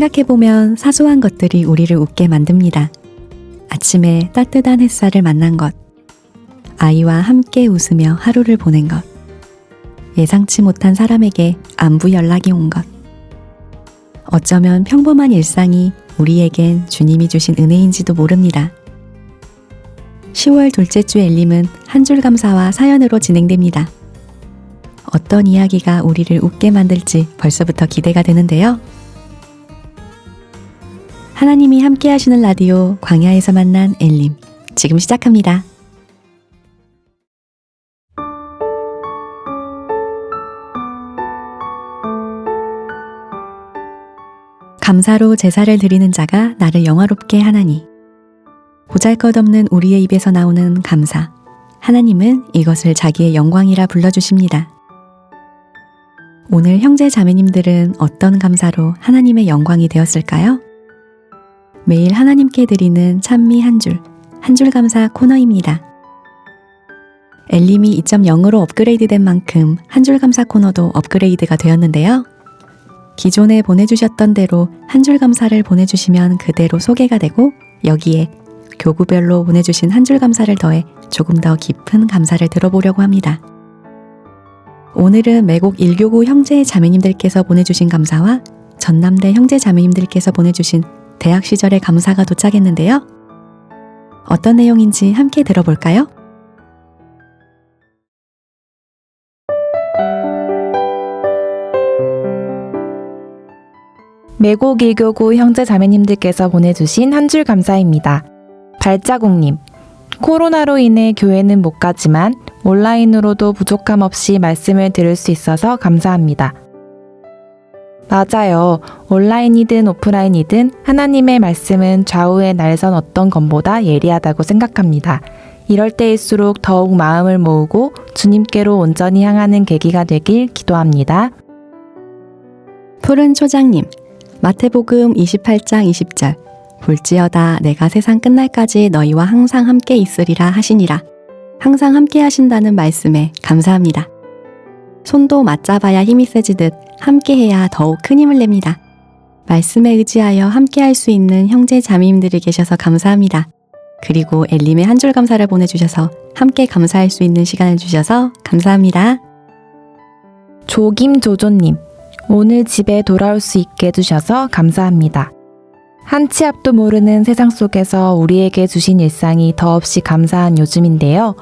생각해보면 사소한 것들이 우리를 웃게 만듭니다. 아침에 따뜻한 햇살을 만난 것, 아이와 함께 웃으며 하루를 보낸 것, 예상치 못한 사람에게 안부 연락이 온 것. 어쩌면 평범한 일상이 우리에겐 주님이 주신 은혜인지도 모릅니다. 10월 둘째 주 엘림은 한 줄 감사와 사연으로 진행됩니다. 어떤 이야기가 우리를 웃게 만들지 벌써부터 기대가 되는데요. 하나님이 함께 하시는 라디오 광야에서 만난 엘림, 지금 시작합니다. 감사로 제사를 드리는 자가 나를 영화롭게 하나니. 보잘것없는 우리의 입에서 나오는 감사. 하나님은 이것을 자기의 영광이라 불러주십니다. 오늘 형제 자매님들은 어떤 감사로 하나님의 영광이 되었을까요? 매일 하나님께 드리는 찬미 한 줄 감사 코너입니다. 엘림이 2.0으로 업그레이드된 만큼 한 줄 감사 코너도 업그레이드가 되었는데요. 기존에 보내주셨던 대로 한 줄 감사를 보내주시면 그대로 소개가 되고 여기에 교구별로 보내주신 한 줄 감사를 더해 조금 더 깊은 감사를 들어보려고 합니다. 오늘은 매곡 1교구 형제 자매님들께서 보내주신 감사와 전남대 형제 자매님들께서 보내주신 대학 시절의 감사가 도착했는데요. 어떤 내용인지 함께 들어볼까요? 매곡 1교구 형제 자매님들께서 보내주신 한 줄 감사입니다. 발자국님, 코로나로 인해 교회는 못 가지만 온라인으로도 부족함 없이 말씀을 들을 수 있어서 감사합니다. 맞아요. 온라인이든 오프라인이든 하나님의 말씀은 좌우의 날선 어떤 것보다 예리하다고 생각합니다. 이럴 때일수록 더욱 마음을 모으고 주님께로 온전히 향하는 계기가 되길 기도합니다. 푸른 초장님, 마태복음 28장 20절, 볼지어다 내가 세상 끝날까지 너희와 항상 함께 있으리라 하시니라. 항상 함께 하신다는 말씀에 감사합니다. 손도 맞잡아야 힘이 세지듯 함께해야 더욱 큰 힘을 냅니다. 말씀에 의지하여 함께할 수 있는 형제 자매님들이 계셔서 감사합니다. 그리고 엘림의 한 줄 감사를 보내주셔서 함께 감사할 수 있는 시간을 주셔서 감사합니다. 조김조조님, 오늘 집에 돌아올 수 있게 해주셔서 감사합니다. 한 치 앞도 모르는 세상 속에서 우리에게 주신 일상이 더없이 감사한 요즘인데요.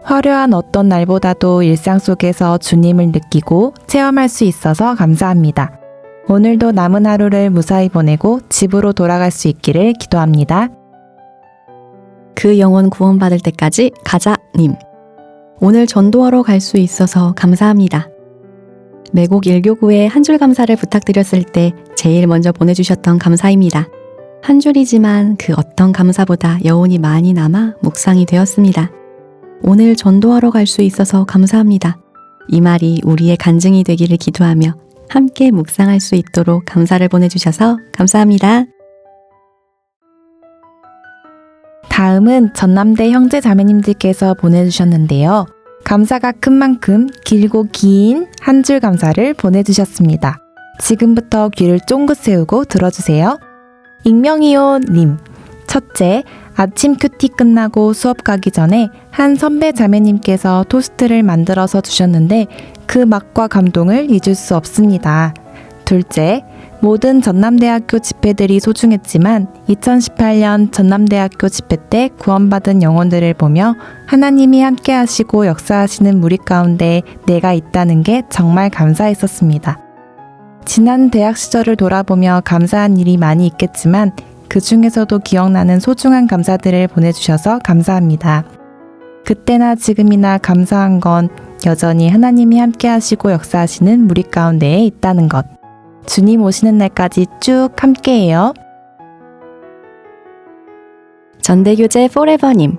화려한 어떤 날보다도 일상 속에서 주님을 느끼고 체험할 수 있어서 감사합니다. 오늘도 남은 하루를 무사히 보내고 집으로 돌아갈 수 있기를 기도합니다. 그 영혼 구원받을 때까지 가자님. 오늘 전도하러 갈 수 있어서 감사합니다. 매곡 1교구에 한 줄 감사를 부탁드렸을 때 제일 먼저 보내주셨던 감사입니다. 한 줄이지만 그 어떤 감사보다 여운이 많이 남아 묵상이 되었습니다. 오늘 전도하러 갈 수 있어서 감사합니다. 이 말이 우리의 간증이 되기를 기도하며 함께 묵상할 수 있도록 감사를 보내주셔서 감사합니다. 다음은 전남대 형제 자매님들께서 보내주셨는데요. 감사가 큰 만큼 길고 긴 한 줄 감사를 보내주셨습니다. 지금부터 귀를 쫑긋 세우고 들어주세요. 익명이요 님, 첫째, 아침 큐티 끝나고 수업 가기 전에 한 선배 자매님께서 토스트를 만들어서 주셨는데 그 맛과 감동을 잊을 수 없습니다. 둘째, 모든 전남대학교 집회들이 소중했지만 2018년 전남대학교 집회 때 구원받은 영혼들을 보며 하나님이 함께 하시고 역사하시는 무리 가운데 내가 있다는 게 정말 감사했었습니다. 지난 대학 시절을 돌아보며 감사한 일이 많이 있겠지만 그 중에서도 기억나는 소중한 감사들을 보내주셔서 감사합니다. 그때나 지금이나 감사한 건 여전히 하나님이 함께 하시고 역사하시는 무리 가운데에 있다는 것. 주님 오시는 날까지 쭉 함께해요. 전대교제 포레버님,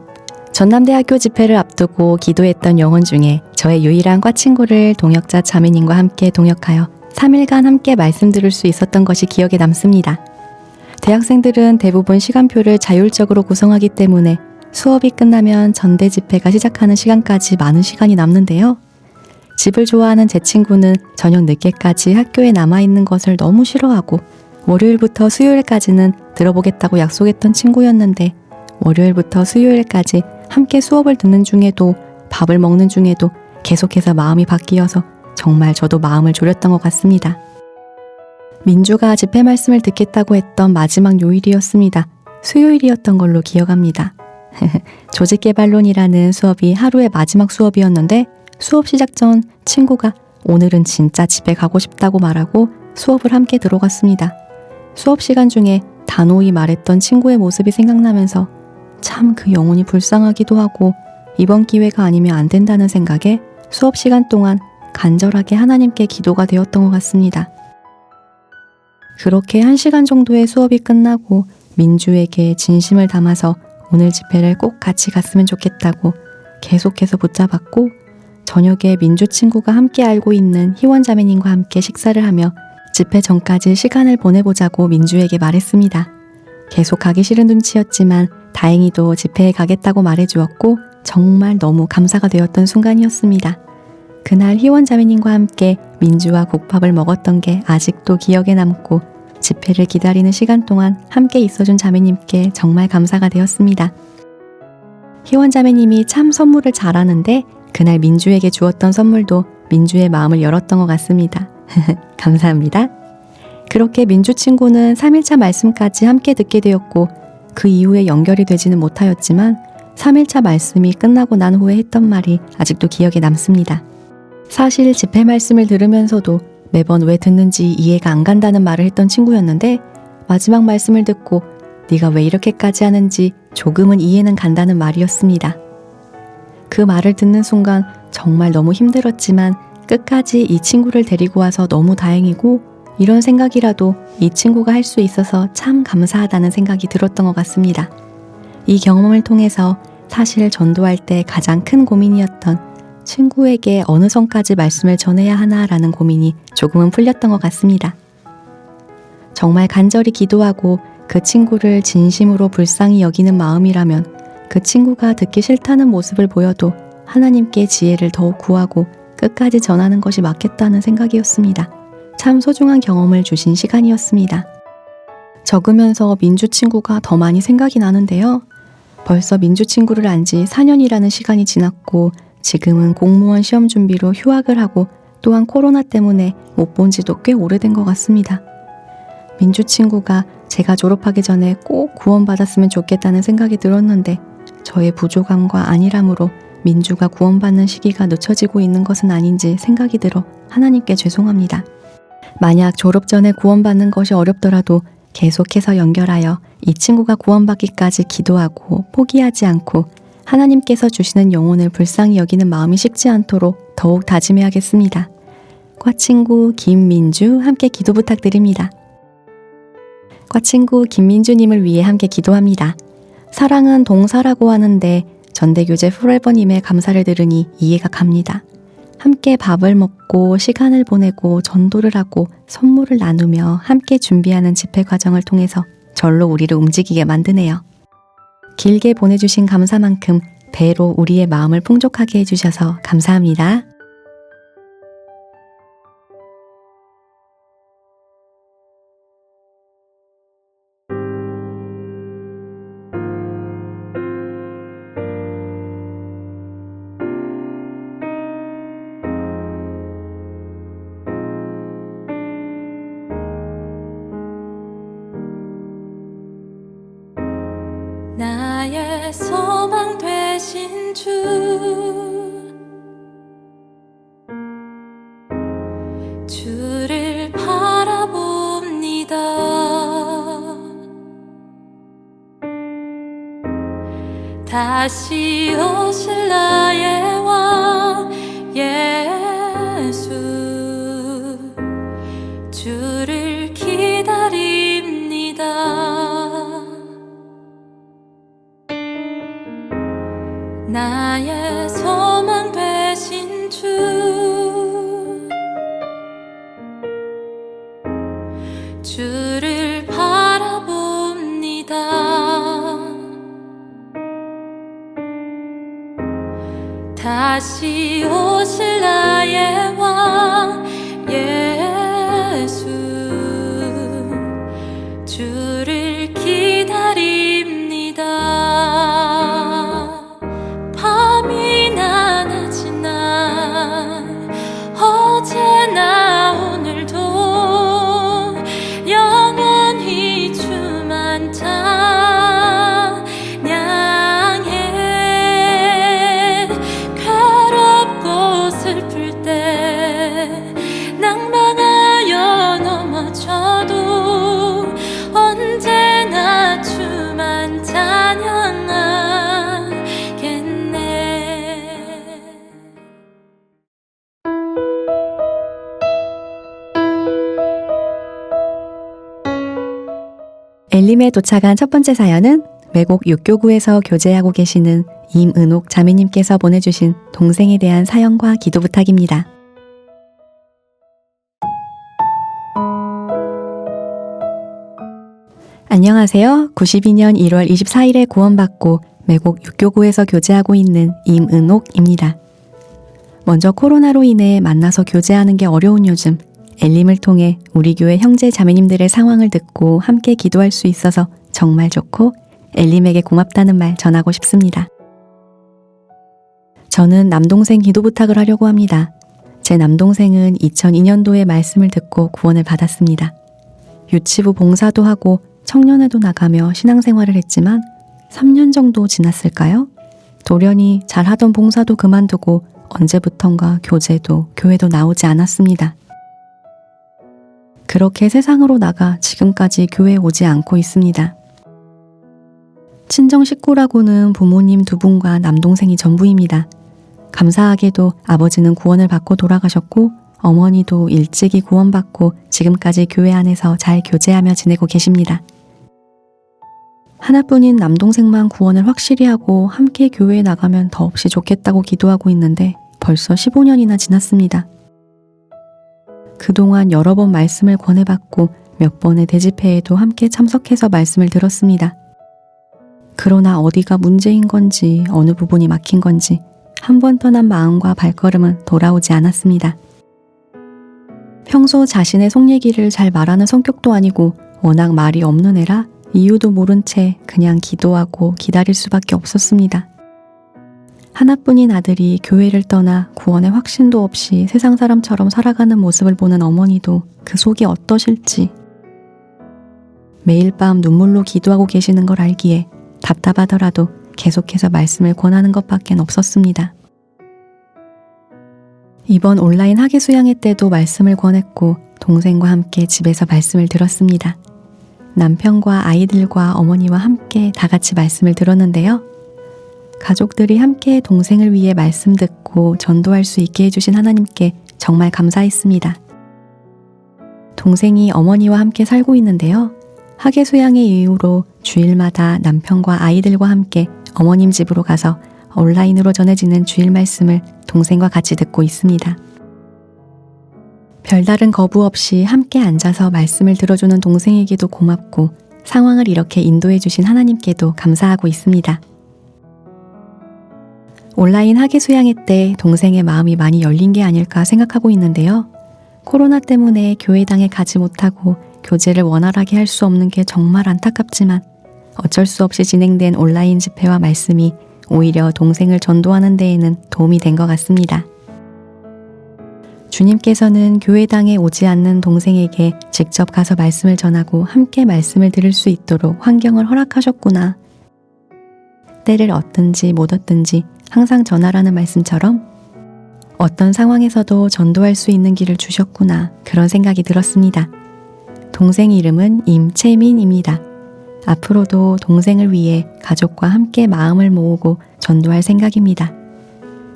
전남대학교 집회를 앞두고 기도했던 영혼 중에 저의 유일한 과 친구를 동역자 자매님과 함께 동역하여 3일간 함께 말씀 들을 수 있었던 것이 기억에 남습니다. 대학생들은 대부분 시간표를 자율적으로 구성하기 때문에 수업이 끝나면 전대 집회가 시작하는 시간까지 많은 시간이 남는데요. 집을 좋아하는 제 친구는 저녁 늦게까지 학교에 남아있는 것을 너무 싫어하고 월요일부터 수요일까지는 들어보겠다고 약속했던 친구였는데 월요일부터 수요일까지 함께 수업을 듣는 중에도 밥을 먹는 중에도 계속해서 마음이 바뀌어서 정말 저도 마음을 졸였던 것 같습니다. 민주가 집회 말씀을 듣겠다고 했던 마지막 요일이었습니다. 수요일이었던 걸로 기억합니다. 조직개발론이라는 수업이 하루의 마지막 수업이었는데 수업 시작 전 친구가 오늘은 진짜 집에 가고 싶다고 말하고 수업을 함께 들어갔습니다. 수업 시간 중에 단호히 말했던 친구의 모습이 생각나면서 참 그 영혼이 불쌍하기도 하고 이번 기회가 아니면 안 된다는 생각에 수업 시간 동안 간절하게 하나님께 기도가 되었던 것 같습니다. 그렇게 1시간 정도의 수업이 끝나고 민주에게 진심을 담아서 오늘 집회를 꼭 같이 갔으면 좋겠다고 계속해서 붙잡았고 저녁에 민주 친구가 함께 알고 있는 희원 자매님과 함께 식사를 하며 집회 전까지 시간을 보내보자고 민주에게 말했습니다. 계속 가기 싫은 눈치였지만 다행히도 집회에 가겠다고 말해주었고 정말 너무 감사가 되었던 순간이었습니다. 그날 희원 자매님과 함께 민주와 국밥을 먹었던 게 아직도 기억에 남고 집회를 기다리는 시간 동안 함께 있어준 자매님께 정말 감사가 되었습니다. 희원 자매님이 참 선물을 잘하는데 그날 민주에게 주었던 선물도 민주의 마음을 열었던 것 같습니다. 감사합니다. 그렇게 민주 친구는 3일차 말씀까지 함께 듣게 되었고 그 이후에 연결이 되지는 못하였지만 3일차 말씀이 끝나고 난 후에 했던 말이 아직도 기억에 남습니다. 사실 집회 말씀을 들으면서도 매번 왜 듣는지 이해가 안 간다는 말을 했던 친구였는데 마지막 말씀을 듣고 네가 왜 이렇게까지 하는지 조금은 이해는 간다는 말이었습니다. 그 말을 듣는 순간 정말 너무 힘들었지만 끝까지 이 친구를 데리고 와서 너무 다행이고 이런 생각이라도 이 친구가 할 수 있어서 참 감사하다는 생각이 들었던 것 같습니다. 이 경험을 통해서 사실 전도할 때 가장 큰 고민이었던 친구에게 어느 선까지 말씀을 전해야 하나라는 고민이 조금은 풀렸던 것 같습니다. 정말 간절히 기도하고 그 친구를 진심으로 불쌍히 여기는 마음이라면 그 친구가 듣기 싫다는 모습을 보여도 하나님께 지혜를 더욱 구하고 끝까지 전하는 것이 맞겠다는 생각이었습니다. 참 소중한 경험을 주신 시간이었습니다. 적으면서 민주 친구가 더 많이 생각이 나는데요. 벌써 민주 친구를 안 지 4년이라는 시간이 지났고 지금은 공무원 시험 준비로 휴학을 하고 또한 코로나 때문에 못 본 지도 꽤 오래된 것 같습니다. 민주 친구가 제가 졸업하기 전에 꼭 구원받았으면 좋겠다는 생각이 들었는데 저의 부족함과 안일함으로 민주가 구원받는 시기가 늦춰지고 있는 것은 아닌지 생각이 들어 하나님께 죄송합니다. 만약 졸업 전에 구원받는 것이 어렵더라도 계속해서 연결하여 이 친구가 구원받기까지 기도하고 포기하지 않고 하나님께서 주시는 영혼을 불쌍히 여기는 마음이 식지 않도록 더욱 다짐해야겠습니다. 과친구 김민주 함께 기도 부탁드립니다. 과친구 김민주님을 위해 함께 기도합니다. 사랑은 동사라고 하는데 전대교제 포레버님의 감사를 들으니 이해가 갑니다. 함께 밥을 먹고 시간을 보내고 전도를 하고 선물을 나누며 함께 준비하는 집회 과정을 통해서 절로 우리를 움직이게 만드네요. 길게 보내주신 감사만큼 배로 우리의 마음을 풍족하게 해주셔서 감사합니다. 나의 소망 되신 주 주를 바라봅니다. 다시 오실 나의 왕 예수 주를 기다립니다. 나의 소망 되신 주 주를 바라봅니다. 다시 오실 나의 왕 예수 엘림에 도착한 첫 번째 사연은 매곡 육교구에서 교제하고 계시는 임은옥 자매님께서 보내주신 동생에 대한 사연과 기도 부탁입니다. 안녕하세요. 92년 1월 24일에 구원받고 매곡 육교구에서 교제하고 있는 임은옥입니다. 먼저 코로나로 인해 만나서 교제하는 게 어려운 요즘 엘림을 통해 우리 교회 형제 자매님들의 상황을 듣고 함께 기도할 수 있어서 정말 좋고 엘림에게 고맙다는 말 전하고 싶습니다. 저는 남동생 기도 부탁을 하려고 합니다. 제 남동생은 2002년도에 말씀을 듣고 구원을 받았습니다. 유치부 봉사도 하고 청년회도 나가며 신앙생활을 했지만 3년 정도 지났을까요? 돌연히 잘하던 봉사도 그만두고 언제부턴가 교제도 교회도 나오지 않았습니다. 그렇게 세상으로 나가 지금까지 교회에 오지 않고 있습니다. 친정 식구라고는 부모님 2분과 남동생이 전부입니다. 감사하게도 아버지는 구원을 받고 돌아가셨고 어머니도 일찍이 구원받고 지금까지 교회 안에서 잘 교제하며 지내고 계십니다. 하나뿐인 남동생만 구원을 확실히 하고 함께 교회에 나가면 더없이 좋겠다고 기도하고 있는데 벌써 15년이나 지났습니다. 그동안 여러 번 말씀을 권해받고 몇 번의 대집회에도 함께 참석해서 말씀을 들었습니다. 그러나 어디가 문제인 건지 어느 부분이 막힌 건지 한 번 떠난 마음과 발걸음은 돌아오지 않았습니다. 평소 자신의 속 얘기를 잘 말하는 성격도 아니고 워낙 말이 없는 애라 이유도 모른 채 그냥 기도하고 기다릴 수밖에 없었습니다. 하나뿐인 아들이 교회를 떠나 구원의 확신도 없이 세상 사람처럼 살아가는 모습을 보는 어머니도 그 속이 어떠실지 매일 밤 눈물로 기도하고 계시는 걸 알기에 답답하더라도 계속해서 말씀을 권하는 것밖엔 없었습니다. 이번 온라인 학예 수양회 때도 말씀을 권했고 동생과 함께 집에서 말씀을 들었습니다. 남편과 아이들과 어머니와 함께 다 같이 말씀을 들었는데요. 가족들이 함께 동생을 위해 말씀 듣고 전도할 수 있게 해주신 하나님께 정말 감사했습니다. 동생이 어머니와 함께 살고 있는데요. 학예 수양회 이후로 주일마다 남편과 아이들과 함께 어머님 집으로 가서 온라인으로 전해지는 주일 말씀을 동생과 같이 듣고 있습니다. 별다른 거부 없이 함께 앉아서 말씀을 들어주는 동생에게도 고맙고 상황을 이렇게 인도해 주신 하나님께도 감사하고 있습니다. 온라인 학예 수양회 때 동생의 마음이 많이 열린 게 아닐까 생각하고 있는데요. 코로나 때문에 교회당에 가지 못하고 교제를 원활하게 할 수 없는 게 정말 안타깝지만 어쩔 수 없이 진행된 온라인 집회와 말씀이 오히려 동생을 전도하는 데에는 도움이 된 것 같습니다. 주님께서는 교회당에 오지 않는 동생에게 직접 가서 말씀을 전하고 함께 말씀을 들을 수 있도록 환경을 허락하셨구나. 때를 얻든지 못 얻든지 항상 전하라는 말씀처럼 어떤 상황에서도 전도할 수 있는 길을 주셨구나 그런 생각이 들었습니다. 동생 이름은 임채민입니다. 앞으로도 동생을 위해 가족과 함께 마음을 모으고 전도할 생각입니다.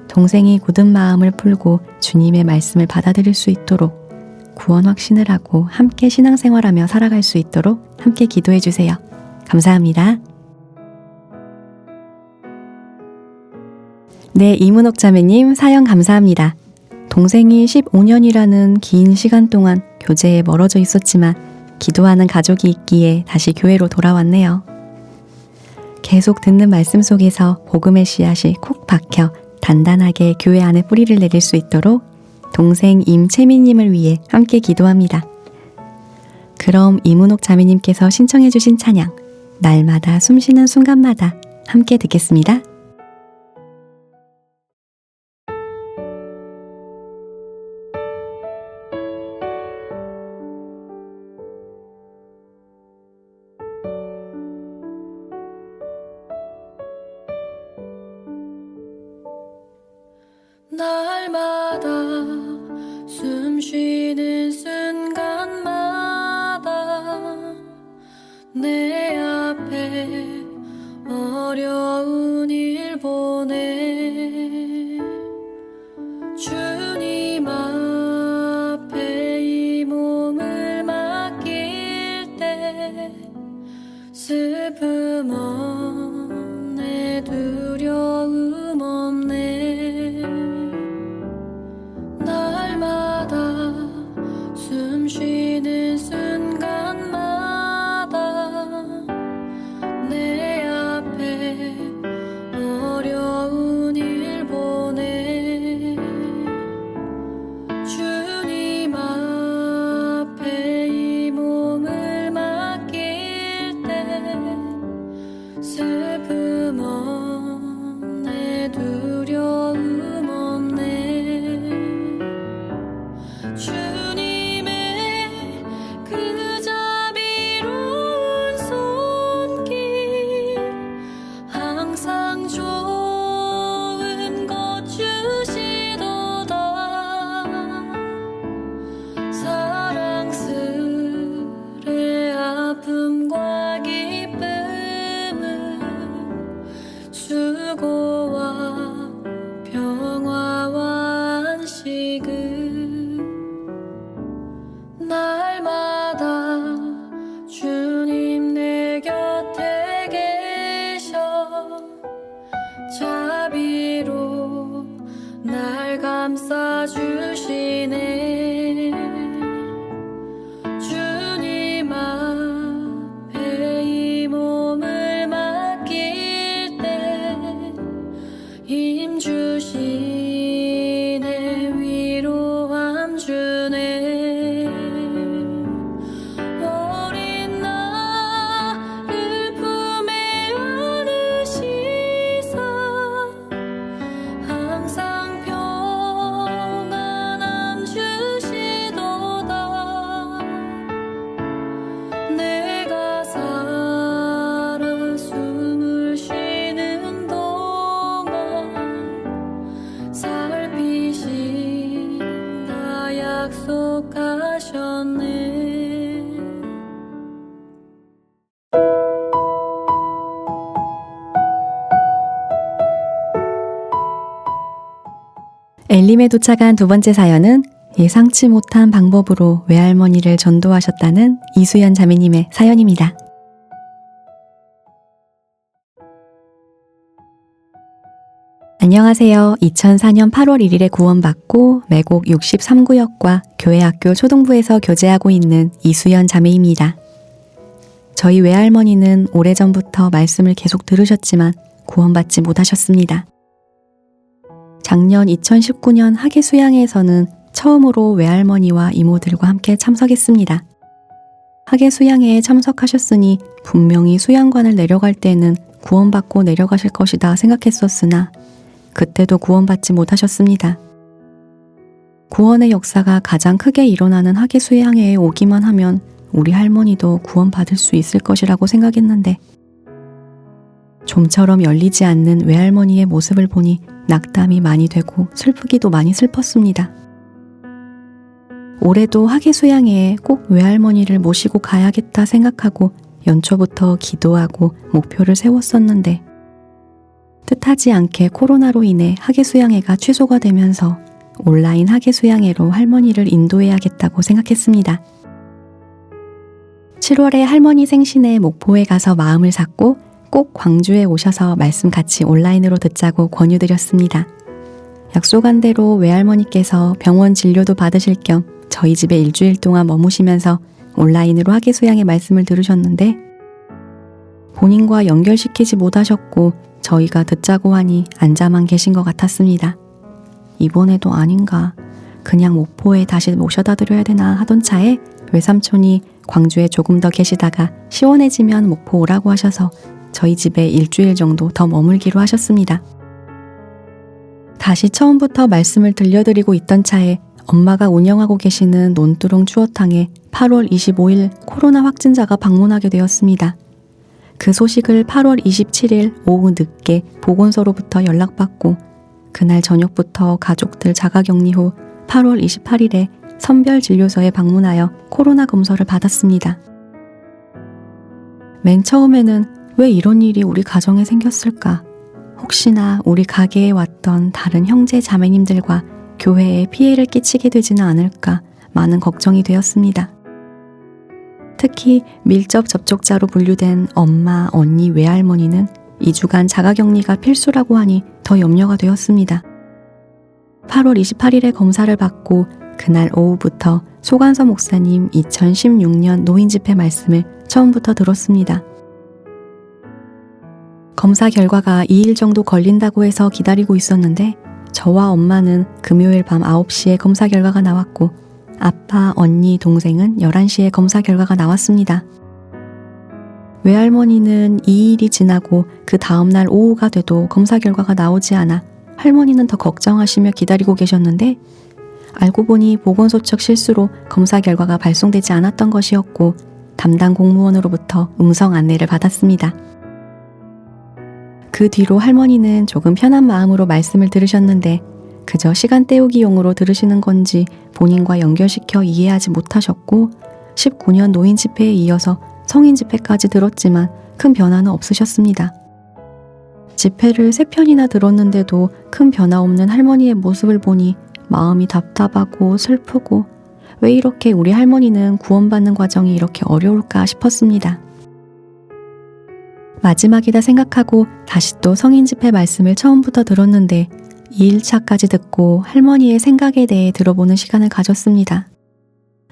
동생이 굳은 마음을 풀고 주님의 말씀을 받아들일 수 있도록 구원 확신을 하고 함께 신앙생활하며 살아갈 수 있도록 함께 기도해 주세요. 감사합니다. 네, 이문옥 자매님 사연 감사합니다. 동생이 15년이라는 긴 시간 동안 교제에 멀어져 있었지만 기도하는 가족이 있기에 다시 교회로 돌아왔네요. 계속 듣는 말씀 속에서 복음의 씨앗이 콕 박혀 단단하게 교회 안에 뿌리를 내릴 수 있도록 동생 임채민님을 위해 함께 기도합니다. 그럼 이문옥 자매님께서 신청해 주신 찬양 날마다 숨쉬는 순간마다 함께 듣겠습니다. 날마다 숨 쉬는 순간마다 내 앞에 어려운 일 보내 주님 앞에 이 몸을 맡길 때 항상 좋은 것 주시도다. 사랑스레 아픔과 기쁨을 수고와 평화와 안식을 날마다 주님 내 곁에 계셔 자비로 날 감싸주시네. 주님 앞에 이 몸을 맡길 때 힘주시네. 위로함 주네. 어린 나를 품에 안으시사 항상 평안함 주시도다. 내가 살아 숨을 쉬는 동안 살피신다 약속하셨네. 엘림에 도착한 두 번째 사연은 예상치 못한 방법으로 외할머니를 전도하셨다는 이수연 자매님의 사연입니다. 안녕하세요. 2004년 8월 1일에 구원받고 매곡 63구역과 교회학교 초등부에서 교제하고 있는 이수연 자매입니다. 저희 외할머니는 오래전부터 말씀을 계속 들으셨지만 구원받지 못하셨습니다. 작년 2019년 학예 수양회에서는 처음으로 외할머니와 이모들과 함께 참석했습니다. 학예 수양회에 참석하셨으니 분명히 수양관을 내려갈 때는 구원받고 내려가실 것이다 생각했었으나 그때도 구원받지 못하셨습니다. 구원의 역사가 가장 크게 일어나는 학예 수양회에 오기만 하면 우리 할머니도 구원받을 수 있을 것이라고 생각했는데 좀처럼 열리지 않는 외할머니의 모습을 보니 낙담이 많이 되고 슬프기도 많이 슬펐습니다. 올해도 학예 수양회에 꼭 외할머니를 모시고 가야겠다 생각하고 연초부터 기도하고 목표를 세웠었는데 뜻하지 않게 코로나로 인해 학예 수양회가 취소가 되면서 온라인 학예 수양회로 할머니를 인도해야겠다고 생각했습니다. 7월에 할머니 생신에 목포에 가서 마음을 샀고 꼭 광주에 오셔서 말씀 같이 온라인으로 듣자고 권유드렸습니다. 약속한 대로 외할머니께서 병원 진료도 받으실 겸 저희 집에 일주일 동안 머무시면서 온라인으로 학예 수양회 말씀을 들으셨는데 본인과 연결시키지 못하셨고 저희가 듣자고 하니 앉아만 계신 것 같았습니다. 이번에도 아닌가 그냥 목포에 다시 모셔다 드려야 되나 하던 차에 외삼촌이 광주에 조금 더 계시다가 시원해지면 목포 오라고 하셔서 저희 집에 일주일 정도 더 머물기로 하셨습니다. 다시 처음부터 말씀을 들려드리고 있던 차에 엄마가 운영하고 계시는 논두렁 추어탕에 8월 25일 코로나 확진자가 방문하게 되었습니다. 그 소식을 8월 27일 오후 늦게 보건소로부터 연락받고 그날 저녁부터 가족들 자가격리 후 8월 28일에 선별진료소에 방문하여 코로나 검사를 받았습니다. 맨 처음에는 왜 이런 일이 우리 가정에 생겼을까? 혹시나 우리 가게에 왔던 다른 형제 자매님들과 교회에 피해를 끼치게 되지는 않을까 많은 걱정이 되었습니다. 특히 밀접 접촉자로 분류된 엄마, 언니, 외할머니는 2주간 자가격리가 필수라고 하니 더 염려가 되었습니다. 8월 28일에 검사를 받고 그날 오후부터 소관서 목사님 2016년 노인집회 말씀을 처음부터 들었습니다. 검사 결과가 2일 정도 걸린다고 해서 기다리고 있었는데 저와 엄마는 금요일 밤 9시에 검사 결과가 나왔고 아빠, 언니, 동생은 11시에 검사 결과가 나왔습니다. 외할머니는 2일이 지나고 그 다음날 오후가 돼도 검사 결과가 나오지 않아 할머니는 더 걱정하시며 기다리고 계셨는데 알고 보니 보건소 측 실수로 검사 결과가 발송되지 않았던 것이었고 담당 공무원으로부터 음성 안내를 받았습니다. 그 그 뒤로 할머니는 조금 편한 마음으로 말씀을 들으셨는데 그저 시간 때우기용으로 들으시는 건지 본인과 연결시켜 이해하지 못하셨고 19년 노인 집회에 이어서 성인 집회까지 들었지만 큰 변화는 없으셨습니다. 집회를 3편이나 들었는데도 큰 변화 없는 할머니의 모습을 보니 마음이 답답하고 슬프고 왜 이렇게 우리 할머니는 구원받는 과정이 이렇게 어려울까 싶었습니다. 마지막이다 생각하고 다시 또 성인 집회 말씀을 처음부터 들었는데 2일차까지 듣고 할머니의 생각에 대해 들어보는 시간을 가졌습니다.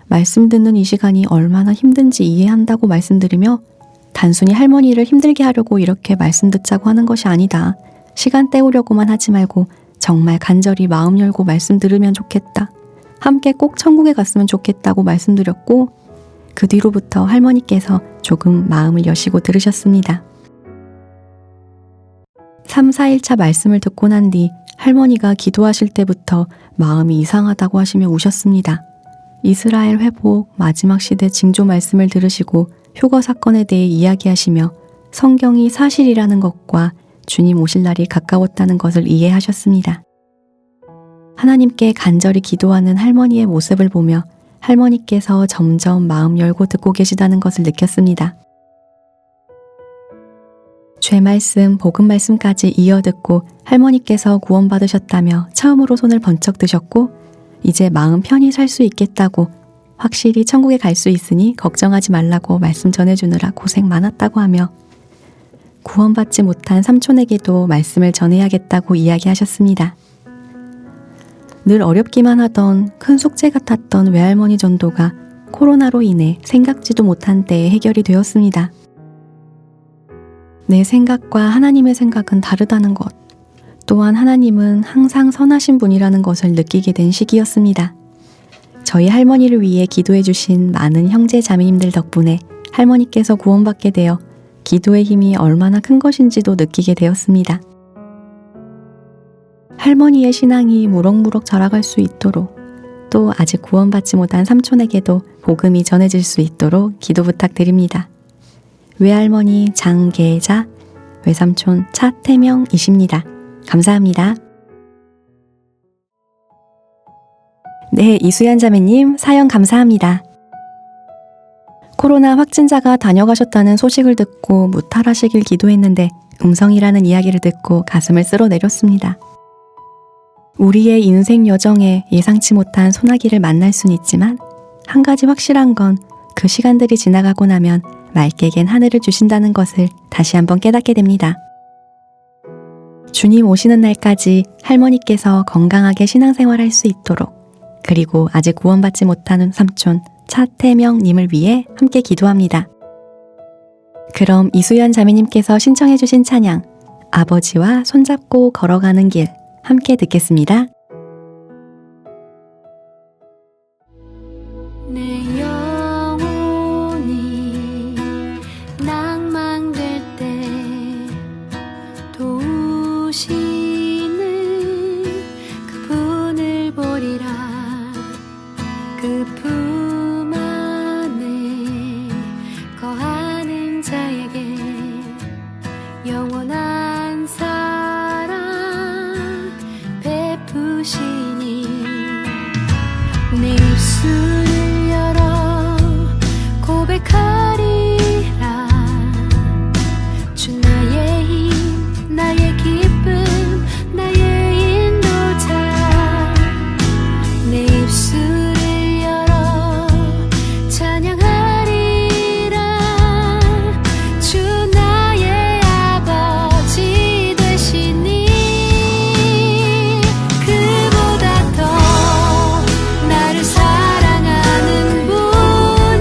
말씀 듣는 이 시간이 얼마나 힘든지 이해한다고 말씀드리며 단순히 할머니를 힘들게 하려고 이렇게 말씀 듣자고 하는 것이 아니다. 시간 때우려고만 하지 말고 정말 간절히 마음 열고 말씀 들으면 좋겠다. 함께 꼭 천국에 갔으면 좋겠다고 말씀드렸고 그 뒤로부터 할머니께서 조금 마음을 여시고 들으셨습니다. 3, 4일차 말씀을 듣고 난 뒤 할머니가 기도하실 때부터 마음이 이상하다고 하시며 우셨습니다. 이스라엘 회복, 마지막 시대 징조 말씀을 들으시고 휴거 사건에 대해 이야기하시며 성경이 사실이라는 것과 주님 오실 날이 가까웠다는 것을 이해하셨습니다. 하나님께 간절히 기도하는 할머니의 모습을 보며 할머니께서 점점 마음 열고 듣고 계시다는 것을 느꼈습니다. 죄 말씀, 복음 말씀까지 이어듣고 할머니께서 구원받으셨다며 처음으로 손을 번쩍 드셨고 이제 마음 편히 살 수 있겠다고 확실히 천국에 갈 수 있으니 걱정하지 말라고 말씀 전해주느라 고생 많았다고 하며 구원받지 못한 삼촌에게도 말씀을 전해야겠다고 이야기하셨습니다. 늘 어렵기만 하던 큰 숙제 같았던 외할머니 전도가 코로나로 인해 생각지도 못한 때에 해결이 되었습니다. 내 생각과 하나님의 생각은 다르다는 것, 또한 하나님은 항상 선하신 분이라는 것을 느끼게 된 시기였습니다. 저희 할머니를 위해 기도해 주신 많은 형제 자매님들 덕분에 할머니께서 구원받게 되어 기도의 힘이 얼마나 큰 것인지도 느끼게 되었습니다. 할머니의 신앙이 무럭무럭 자라갈 수 있도록 또 아직 구원받지 못한 삼촌에게도 복음이 전해질 수 있도록 기도 부탁드립니다. 외할머니 장계자, 외삼촌 차태명이십니다. 감사합니다. 네, 이수연 자매님 사연 감사합니다. 코로나 확진자가 다녀가셨다는 소식을 듣고 무탈하시길 기도했는데 음성이라는 이야기를 듣고 가슴을 쓸어내렸습니다. 우리의 인생 여정에 예상치 못한 소나기를 만날 순 있지만 한 가지 확실한 건 그 시간들이 지나가고 나면 맑게 갠 하늘을 주신다는 것을 다시 한번 깨닫게 됩니다. 주님 오시는 날까지 할머니께서 건강하게 신앙생활할 수 있도록 그리고 아직 구원받지 못하는 삼촌 차태명님을 위해 함께 기도합니다. 그럼 이수연 자매님께서 신청해 주신 찬양 아버지와 손잡고 걸어가는 길 함께 듣겠습니다. 내 영혼이 낭망될 때 도우시는 그분을 보리라. 그 품 안에 거하는 자에게 영원한 사랑 베푸시니 내 입술을 열어 고백하리라. 주 나의 힘 나의 기쁨 나의 인도자. 내 입술을 열어 찬양하리라. 주 나의 아버지 되시니 그보다 더 나를 사랑하는 분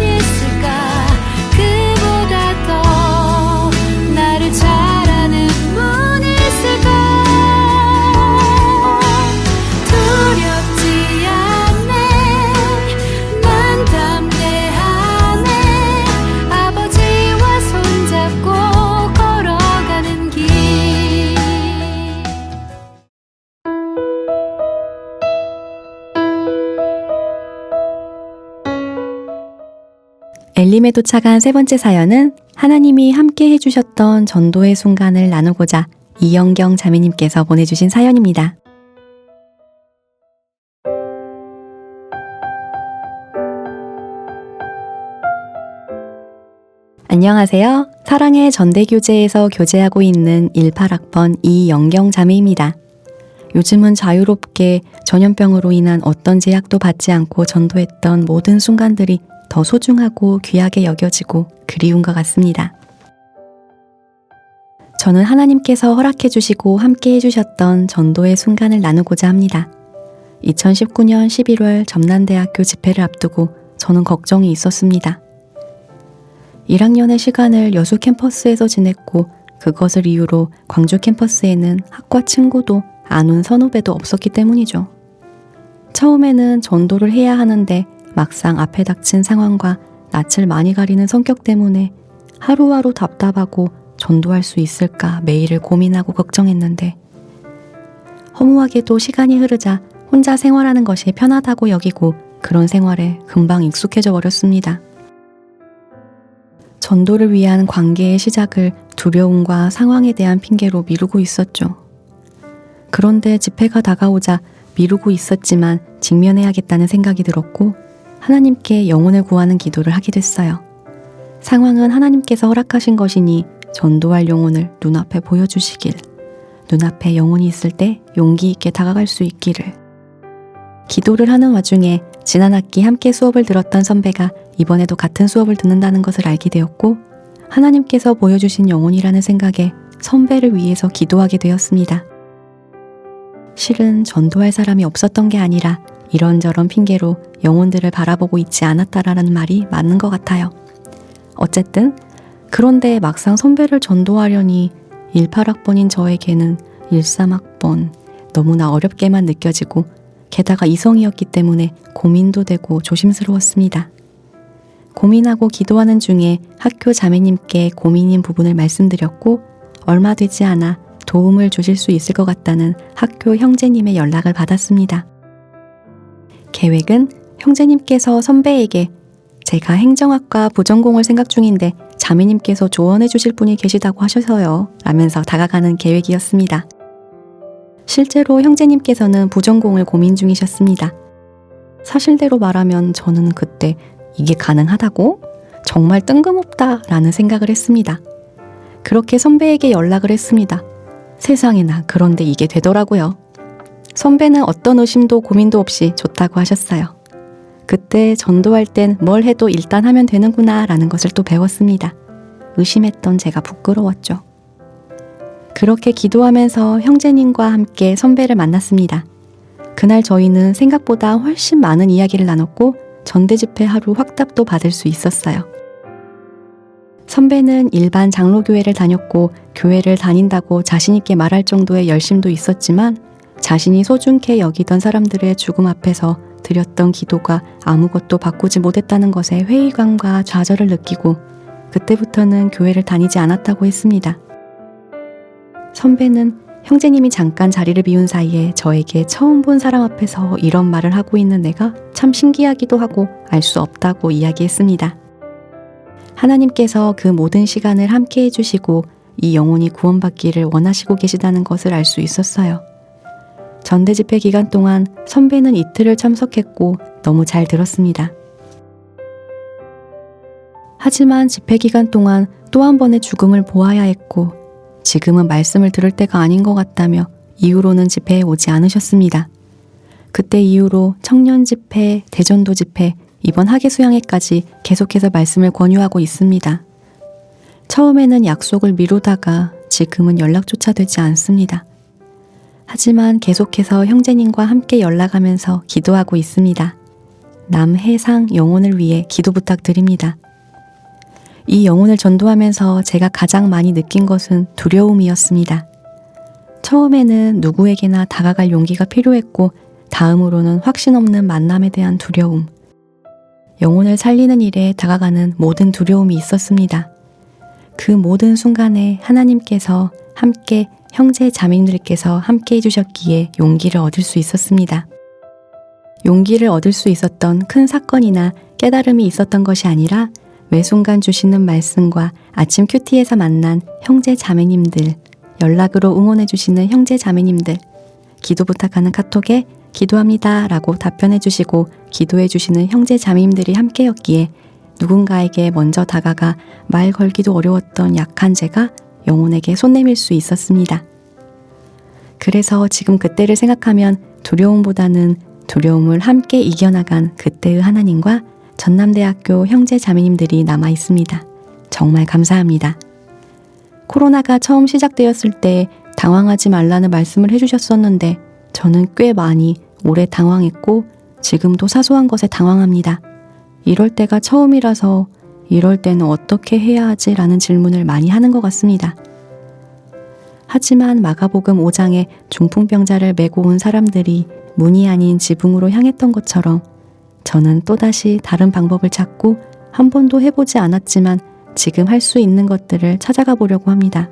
있을까. 그보다 더 나를 잘 아는 분 있을까. 두렵지 않네 난 담대하네. 아버지와 손잡고 걸어가는 길. 엘림에 도착한 세 번째 사연은 하나님이 함께 해주셨던 전도의 순간을 나누고자 이영경 자매님께서 보내주신 사연입니다. 안녕하세요. 사랑의 전대교제에서 교제하고 있는 18학번 이영경 자매입니다. 요즘은 자유롭게 전염병으로 인한 어떤 제약도 받지 않고 전도했던 모든 순간들이 더 소중하고 귀하게 여겨지고 그리운 것 같습니다. 저는 하나님께서 허락해 주시고 함께 해주셨던 전도의 순간을 나누고자 합니다. 2019년 11월 점란대학교 집회를 앞두고 저는 걱정이 있었습니다. 1학년의 시간을 여수 캠퍼스에서 지냈고 그것을 이유로 광주 캠퍼스에는 학과 친구도 안 온 선후배도 없었기 때문이죠. 처음에는 전도를 해야 하는데 막상 앞에 닥친 상황과 낯을 많이 가리는 성격 때문에 하루하루 답답하고 전도할 수 있을까 매일을 고민하고 걱정했는데 허무하게도 시간이 흐르자 혼자 생활하는 것이 편하다고 여기고 그런 생활에 금방 익숙해져 버렸습니다. 전도를 위한 관계의 시작을 두려움과 상황에 대한 핑계로 미루고 있었죠. 그런데 집회가 다가오자 미루고 있었지만 직면해야겠다는 생각이 들었고 하나님께 영혼을 구하는 기도를 하게 됐어요. 상황은 하나님께서 허락하신 것이니 전도할 영혼을 눈앞에 보여주시길, 눈앞에 영혼이 있을 때 용기 있게 다가갈 수 있기를. 기도를 하는 와중에 지난 학기 함께 수업을 들었던 선배가 이번에도 같은 수업을 듣는다는 것을 알게 되었고 하나님께서 보여주신 영혼이라는 생각에 선배를 위해서 기도하게 되었습니다. 실은 전도할 사람이 없었던 게 아니라 이런저런 핑계로 영혼들을 바라보고 있지 않았다라는 말이 맞는 것 같아요. 어쨌든 그런데 막상 선배를 전도하려니 18학번인 저에게는 13학번 너무나 어렵게만 느껴지고 게다가 이성이었기 때문에 고민도 되고 조심스러웠습니다. 고민하고 기도하는 중에 학교 자매님께 고민인 부분을 말씀드렸고 얼마 되지 않아 도움을 주실 수 있을 것 같다는 학교 형제님의 연락을 받았습니다. 계획은 형제님께서 선배에게 제가 행정학과 부전공을 생각 중인데 자매님께서 조언해 주실 분이 계시다고 하셔서요 라면서 다가가는 계획이었습니다. 실제로 형제님께서는 부전공을 고민 중이셨습니다. 사실대로 말하면 저는 그때 이게 가능하다고? 정말 뜬금없다 라는 생각을 했습니다. 그렇게 선배에게 연락을 했습니다. 세상에나 그런데 이게 되더라고요. 선배는 어떤 의심도 고민도 없이 좋다고 하셨어요. 그때 전도할 땐 뭘 해도 일단 하면 되는구나 라는 것을 또 배웠습니다. 의심했던 제가 부끄러웠죠. 그렇게 기도하면서 형제님과 함께 선배를 만났습니다. 그날 저희는 생각보다 훨씬 많은 이야기를 나눴고 전대집회 하루 확답도 받을 수 있었어요. 선배는 일반 장로교회를 다녔고 교회를 다닌다고 자신있게 말할 정도의 열심도 있었지만 자신이 소중케 여기던 사람들의 죽음 앞에서 드렸던 기도가 아무것도 바꾸지 못했다는 것에 회의감과 좌절을 느끼고 그때부터는 교회를 다니지 않았다고 했습니다. 선배는 형제님이 잠깐 자리를 비운 사이에 저에게 처음 본 사람 앞에서 이런 말을 하고 있는 내가 참 신기하기도 하고 알 수 없다고 이야기했습니다. 하나님께서 그 모든 시간을 함께 해주시고 이 영혼이 구원받기를 원하시고 계시다는 것을 알 수 있었어요. 전대집회 기간 동안 선배는 이틀을 참석했고 너무 잘 들었습니다. 하지만 집회 기간 동안 또 한 번의 죽음을 보아야 했고 지금은 말씀을 들을 때가 아닌 것 같다며 이후로는 집회에 오지 않으셨습니다. 그때 이후로 청년 집회, 대전도 집회, 이번 학예수양회까지 계속해서 말씀을 권유하고 있습니다. 처음에는 약속을 미루다가 지금은 연락조차 되지 않습니다. 하지만 계속해서 형제님과 함께 연락하면서 기도하고 있습니다. 남해상 영혼을 위해 기도 부탁드립니다. 이 영혼을 전도하면서 제가 가장 많이 느낀 것은 두려움이었습니다. 처음에는 누구에게나 다가갈 용기가 필요했고 다음으로는 확신 없는 만남에 대한 두려움. 영혼을 살리는 일에 다가가는 모든 두려움이 있었습니다. 그 모든 순간에 하나님께서 함께 형제 자매님들께서 함께 해주셨기에 용기를 얻을 수 있었습니다. 용기를 얻을 수 있었던 큰 사건이나 깨달음이 있었던 것이 아니라 매 순간 주시는 말씀과 아침 큐티에서 만난 형제 자매님들, 연락으로 응원해주시는 형제 자매님들, 기도 부탁하는 카톡에 기도합니다 라고 답변해주시고 기도해주시는 형제 자매님들이 함께였기에 누군가에게 먼저 다가가 말 걸기도 어려웠던 약한 제가 영혼에게 손 내밀 수 있었습니다. 그래서 지금 그때를 생각하면 두려움보다는 두려움을 함께 이겨나간 그때의 하나님과 전남대학교 형제 자매님들이 남아 있습니다. 정말 감사합니다. 코로나가 처음 시작되었을 때 당황하지 말라는 말씀을 해주셨었는데 저는 꽤 많이 오래 당황했고 지금도 사소한 것에 당황합니다. 이럴 때가 처음이라서 이럴 때는 어떻게 해야 하지? 라는 질문을 많이 하는 것 같습니다. 하지만 마가복음 5장에 중풍병자를 메고 온 사람들이 문이 아닌 지붕으로 향했던 것처럼 저는 또다시 다른 방법을 찾고 한 번도 해보지 않았지만 지금 할 수 있는 것들을 찾아가 보려고 합니다.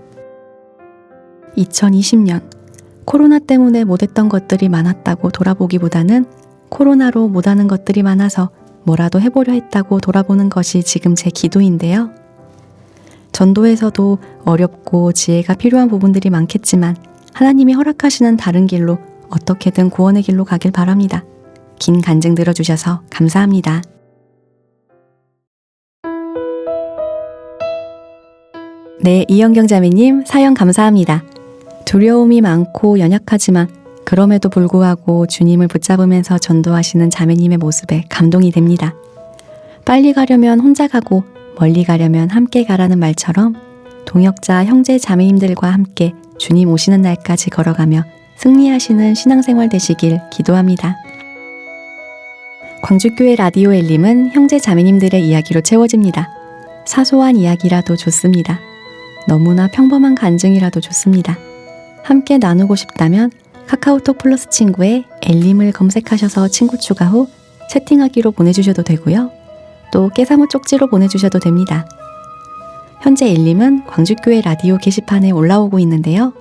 2020년 코로나 때문에 못했던 것들이 많았다고 돌아보기보다는 코로나로 못하는 것들이 많아서 뭐라도 해보려 했다고 돌아보는 것이 지금 제 기도인데요. 전도에서도 어렵고 지혜가 필요한 부분들이 많겠지만 하나님이 허락하시는 다른 길로 어떻게든 구원의 길로 가길 바랍니다. 긴 간증 들어주셔서 감사합니다. 네, 이영경 자매님 사연 감사합니다. 두려움이 많고 연약하지만 그럼에도 불구하고 주님을 붙잡으면서 전도하시는 자매님의 모습에 감동이 됩니다. 빨리 가려면 혼자 가고 멀리 가려면 함께 가라는 말처럼 동역자 형제 자매님들과 함께 주님 오시는 날까지 걸어가며 승리하시는 신앙생활 되시길 기도합니다. 광주교회 라디오 엘림은 형제 자매님들의 이야기로 채워집니다. 사소한 이야기라도 좋습니다. 너무나 평범한 간증이라도 좋습니다. 함께 나누고 싶다면 카카오톡 플러스 친구에 엘림을 검색하셔서 친구 추가 후 채팅하기로 보내주셔도 되고요. 또 깨사무 쪽지로 보내주셔도 됩니다. 현재 엘림은 광주교회 라디오 게시판에 올라오고 있는데요.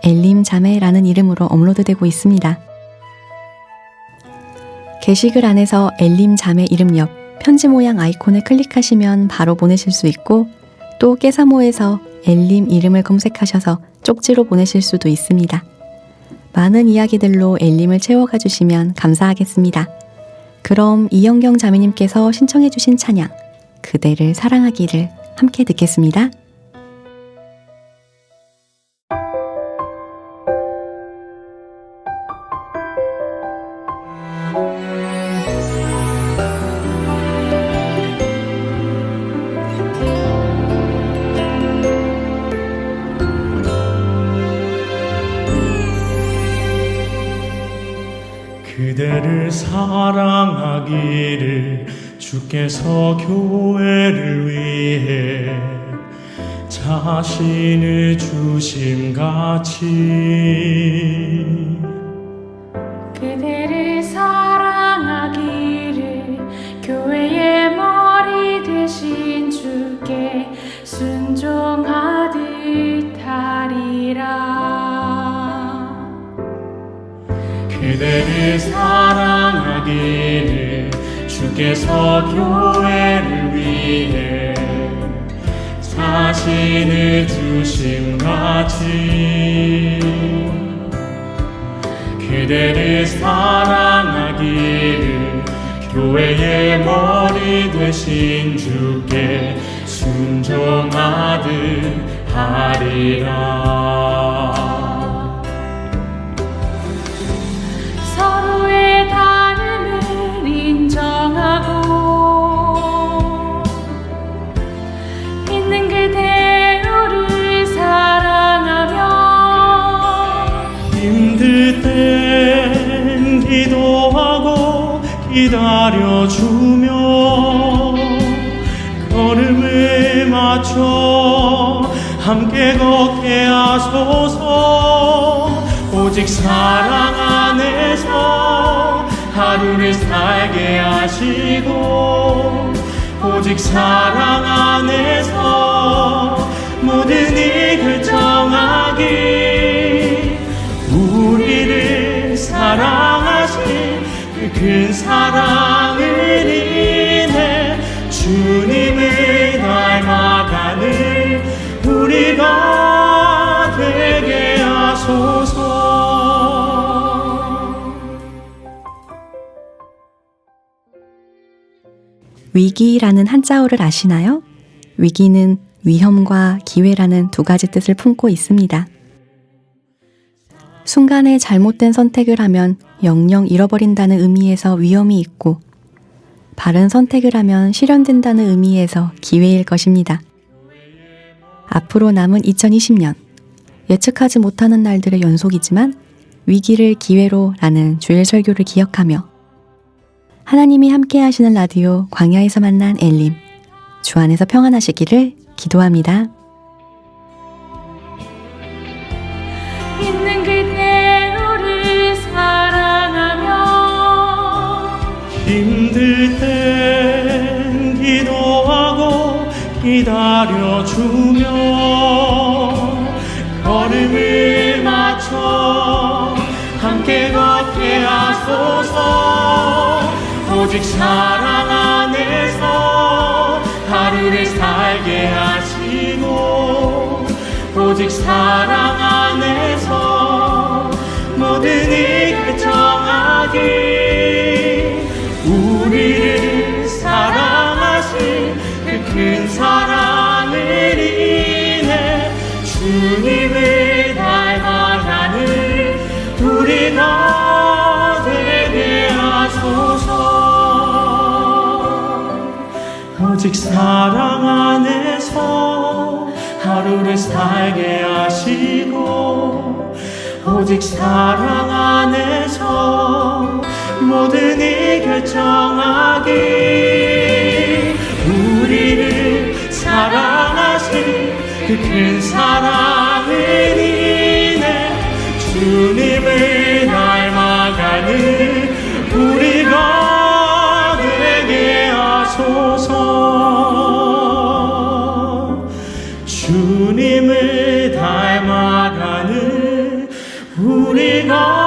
엘림 자매라는 이름으로 업로드되고 있습니다. 게시글 안에서 엘림 자매 이름 옆 편지 모양 아이콘을 클릭하시면 바로 보내실 수 있고 또 깨사모에서 엘림 이름을 검색하셔서 쪽지로 보내실 수도 있습니다. 많은 이야기들로 엘림을 채워가 주시면 감사하겠습니다. 그럼 이영경 자매님께서 신청해 주신 찬양 그대를 사랑하기를 함께 듣겠습니다. 그대를 사랑하기를 주께서 교회를 위해 자신을 주심같이 그대를 사랑하기를 교회의 머리 되신 주께 순종하듯 하리라. 그대를 사랑하기를 주께서 교회를 위해 자신을 주심같이 그대를 사랑하기를 교회의 머리 되신 주께 순종하듯 하리라. 서로의 다름을 인정하고 있는 그대로를 사랑하며 힘들 땐 기도하고 기다려주며 걸음을 맞춰 함께 걷게 하소서. 오직 사랑 안에서 하루를 살게 하시고 오직 사랑 안에서 모든 일 결정하기 우리를 사랑하신 그 큰 사랑을 인해 주님을 닮아가는 우리가 되게 위기라는 한자어를 아시나요? 위기는 위험과 기회라는 두 가지 뜻을 품고 있습니다. 순간에 잘못된 선택을 하면 영영 잃어버린다는 의미에서 위험이 있고, 바른 선택을 하면 실현된다는 의미에서 기회일 것입니다. 앞으로 남은 2020년, 예측하지 못하는 날들의 연속이지만 위기를 기회로 라는 주일 설교를 기억하며 하나님이 함께 하시는 라디오 광야에서 만난 엘림, 주 안에서 평안하시기를 기도합니다. 있는 그대로를 사랑하며 힘들 땐 기도하고 기다려주며 걸음을 맞춰 함께 걷게 하소서. 오직 사랑 안에서 하루를 살게 하시고, 오직 사랑 안에서 모든 일 결정하기, 우리를 사랑하신 그 큰 사랑을 인해 주님을 닮아가는 우리가 되게 하소서. 오직 사랑 안에서 하루를 살게 하시고, 오직 사랑 안에서 모든 일 결정하기, 우리를 사랑하신 그 큰 사랑을 인해 주님을 닮아가는 우리가 되게 하소서. 주님을 닮아가는 우리가